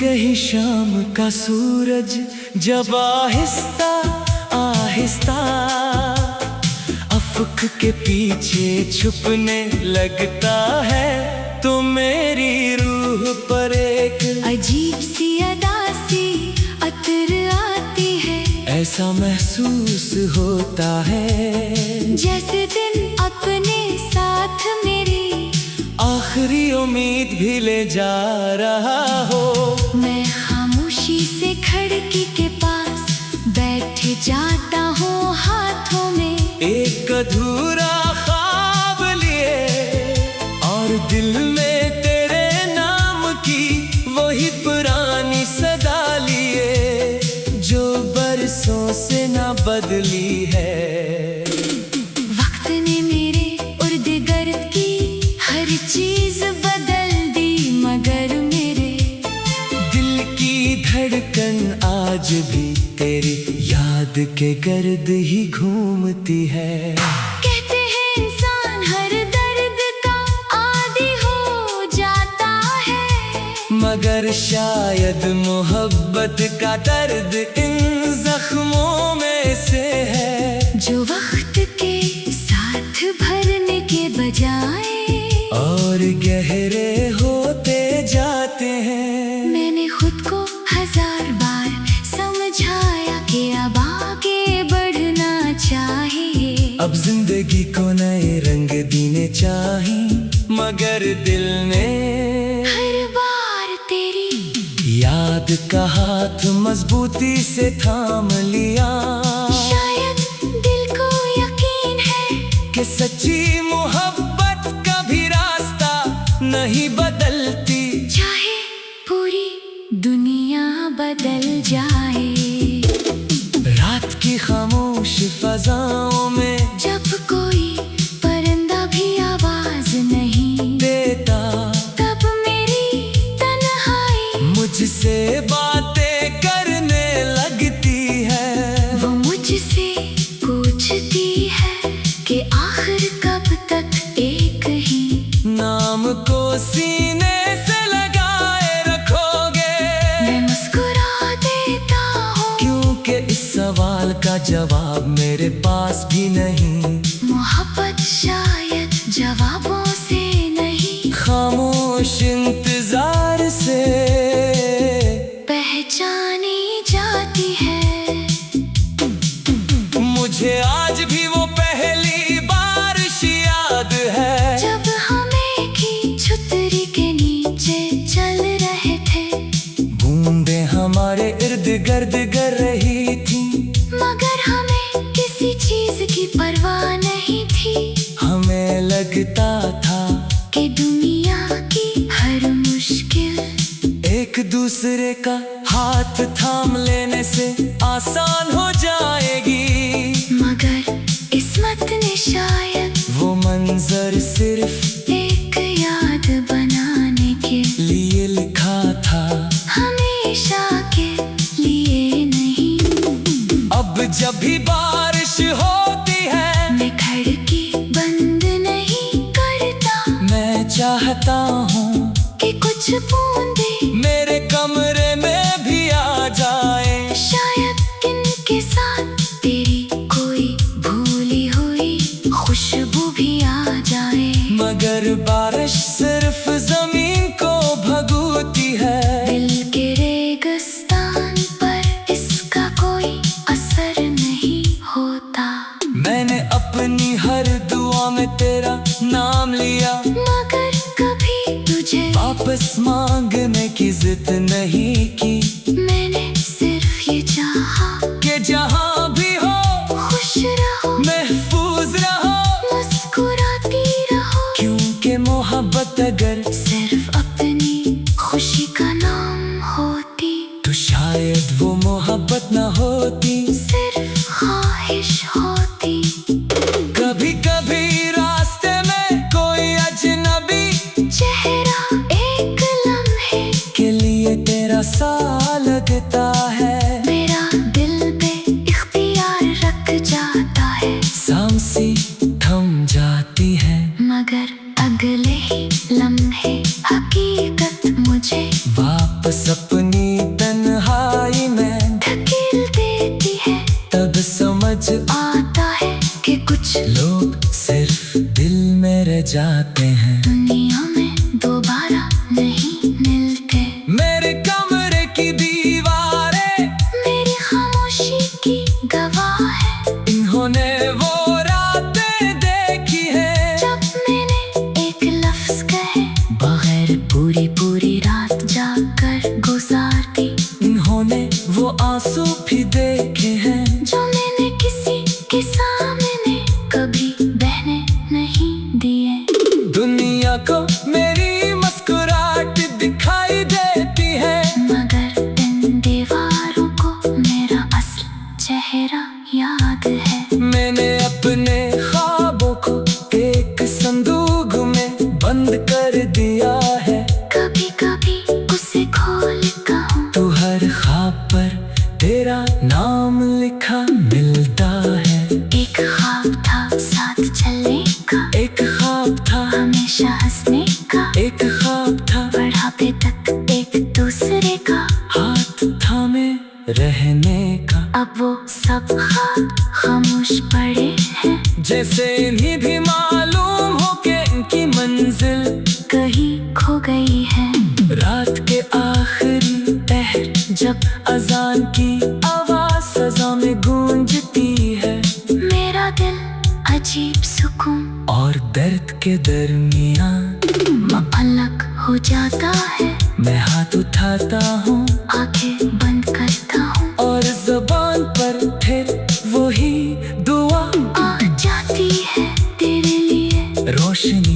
कहीं शाम का सूरज जब आहिस्ता आहिस्ता अफक के पीछे छुपने लगता है, तो मेरी रूह पर एक अजीब सी अदा सी अतर आती है। ऐसा महसूस होता है जैसे दिन अपने साथ मेरी आखिरी उम्मीद भी ले जा रहा हो। मैं खामोशी से खिड़की के पास बैठे जाता हूँ, हाथों में एक अधूरा ख्वाब लिए और दिल में तेरे नाम की वही पुरानी सदा लिए, जो बरसों से ना बदली है। वक्त ने मेरे इर्द गिर्द की हर चीज बदल दी, मगर मेरे दिल की धड़कन आज भी तेरी याद के गर्द ही घूमती है। कहते हैं इंसान हर दर्द का आदी हो जाता है, मगर शायद मोहब्बत का दर्द इन जख्मों में से है, जो वक्त के साथ भरने के बजाय और गहरे होते जाते हैं। मैंने खुद को हजार बार समझाया कि अब आगे बढ़ना चाहिए। अब जिंदगी को नए रंग देने चाहिए, मगर दिल ने हर बार तेरी याद का हाथ मजबूती से थाम लिया। शायद दिल को यकीन है कि सच्ची मोहब्बत कभी रास्ता नहीं बदलती, चाहे पूरी दुनिया बदल जाए। रात की खामोश फजाओं में जब कोई परिंदा भी आवाज नहीं देता, तब मेरी तन्हाई मुझसे बातें करने लगती है। वो मुझसे पूछती है कि आखिर कब तक एक ही नाम को सीने से लगाए रखोगे। मैं मुस्कुरा देता हूँ, क्योंकि इस सवाल का जवाब मेरे पास भी नहीं। मोहब्बत शायद जवाबों से नहीं, खामोश इंतजार से पहचानी जाती है। मुझे आज भी वो पहली बारिश याद है, जब हम एक ही छतरी के नीचे चल रहे थे, बूंदें हमारे इर्द गिर्द गर रही थी, मगर हमें किसी चीज की परवाह नहीं थी। हमें लगता था कि दुनिया की हर मुश्किल एक दूसरे का हाथ थाम लेने से आसान हो जाएगी, मगर किस्मत ने शायद वो मंजर सिर्फ एक याद बनाने के लिए लिखा था, हमेशा के लिए नहीं। अब जब भी बारिश होती है मैं खिड़की बंद नहीं करता, मैं चाहता हूँ कि कुछ बूंदे मेरे कमरे में भी आ जाए। शायद इनके साथ तेरी कोई भूली हुई खुशबू भी आ जाए, मगर बारिश सिर्फ जमीन को भगोती है, दिल के रेगिस्तान पर इसका कोई असर नहीं होता। मैंने अपनी हर दुआ में तेरा नाम लिया, मगर कभी तुझे वापस मांगने की जिद नहीं की। मैंने सिर्फ ये चाहा कि जहाँ भी हो खुश रहो, महफूज रहो, मुस्कुराती रहो, क्योंकि मोहब्बत अगर सिर्फ अपनी खुशी का नाम होती, तो शायद वो मोहब्बत न होती, सिर्फ ख्वाहिश होती। कभी कभी रास्ते में कोई अजनबी चेहरा एक लम्हे के लिए तेरा सा लगता है, मेरा दिल पे इख्तियार रख जाता है, सांसें थम जाती है, मगर अगले ही लम्हे हकीकत मुझे वापस अपनी कैसे इन्हीं भी मालूम हो के इनकी मंजिल कहीं खो गई है। रात के आखिरी पहर जब अजान की आवाज सजा में गूंजती है, मेरा दिल अजीब सुकून और दर्द के दरमियान अलग हो जाता है। मैं हाथ उठाता हूँ, आंखें बंद करता हूँ, और ज़बान पर फिर वही दुआ आ जाती है तेरे लिए। रोशनी